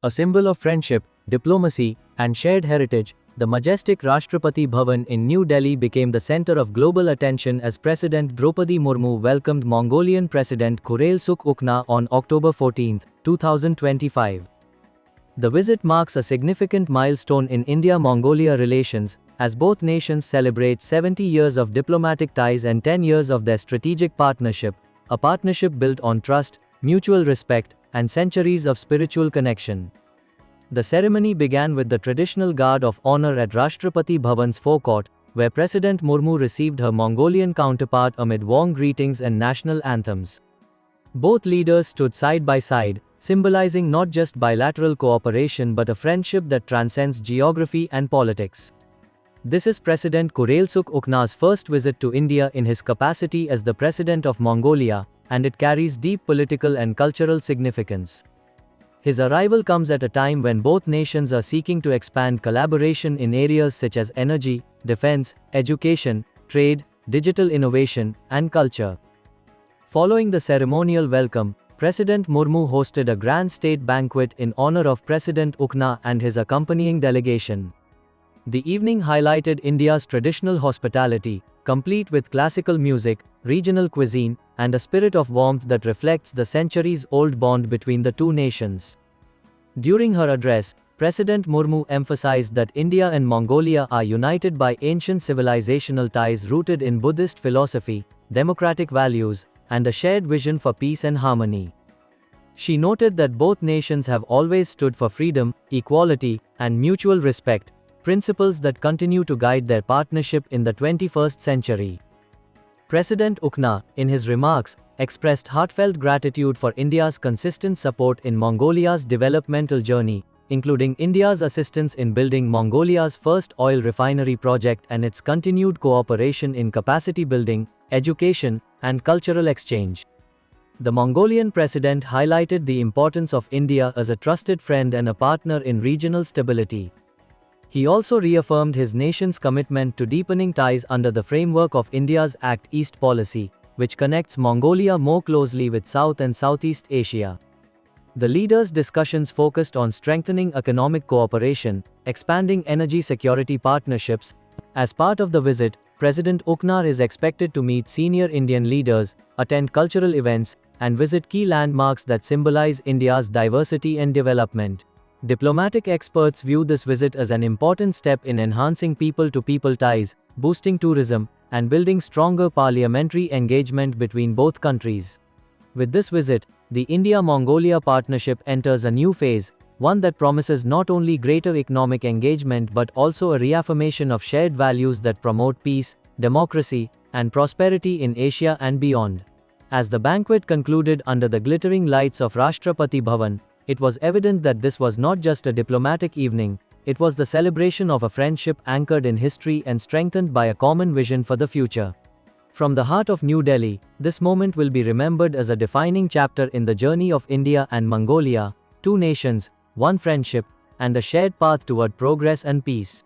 A symbol of friendship, diplomacy, and shared heritage, the majestic Rashtrapati Bhavan in New Delhi became the center of global attention as President Droupadi Murmu welcomed Mongolian President Khurelsukh Ukhnaa on October 14, 2025. The visit marks a significant milestone in India-Mongolia relations, as both nations celebrate 70 years of diplomatic ties and 10 years of their strategic partnership, a partnership built on trust, mutual respect, and centuries of spiritual connection. The ceremony began with the traditional guard of honor at Rashtrapati Bhavan's forecourt, where President Murmu received her Mongolian counterpart amid warm greetings and national anthems. Both leaders stood side by side, symbolizing not just bilateral cooperation but a friendship that transcends geography and politics. This is President Khurelsukh Ukhnaa's first visit to India in his capacity as the President of Mongolia, and it carries deep political and cultural significance. His arrival comes at a time when both nations are seeking to expand collaboration in areas such as energy, defense, education, trade, digital innovation, and culture. Following the ceremonial welcome, President Murmu hosted a grand state banquet in honor of President Ukhnaa and his accompanying delegation. The evening highlighted India's traditional hospitality, complete with classical music, regional cuisine, and a spirit of warmth that reflects the centuries-old bond between the two nations. During her address, President Murmu emphasized that India and Mongolia are united by ancient civilizational ties rooted in Buddhist philosophy, democratic values, and a shared vision for peace and harmony. She noted that both nations have always stood for freedom, equality, and mutual respect, principles that continue to guide their partnership in the 21st century. President Ukhnaa, in his remarks, expressed heartfelt gratitude for India's consistent support in Mongolia's developmental journey, including India's assistance in building Mongolia's first oil refinery project and its continued cooperation in capacity building, education, and cultural exchange. The Mongolian president highlighted the importance of India as a trusted friend and a partner in regional stability. He also reaffirmed his nation's commitment to deepening ties under the framework of India's Act East policy, which connects Mongolia more closely with South and Southeast Asia. The leaders' discussions focused on strengthening economic cooperation, expanding energy security partnerships. As part of the visit, President Ukhnaa is expected to meet senior Indian leaders, attend cultural events, and visit key landmarks that symbolize India's diversity and development. Diplomatic experts view this visit as an important step in enhancing people-to-people ties, boosting tourism, and building stronger parliamentary engagement between both countries. With this visit, the India-Mongolia partnership enters a new phase, one that promises not only greater economic engagement but also a reaffirmation of shared values that promote peace, democracy, and prosperity in Asia and beyond. As the banquet concluded under the glittering lights of Rashtrapati Bhavan, it was evident that this was not just a diplomatic evening, it was the celebration of a friendship anchored in history and strengthened by a common vision for the future. From the heart of New Delhi, this moment will be remembered as a defining chapter in the journey of India and Mongolia, two nations, one friendship, and a shared path toward progress and peace.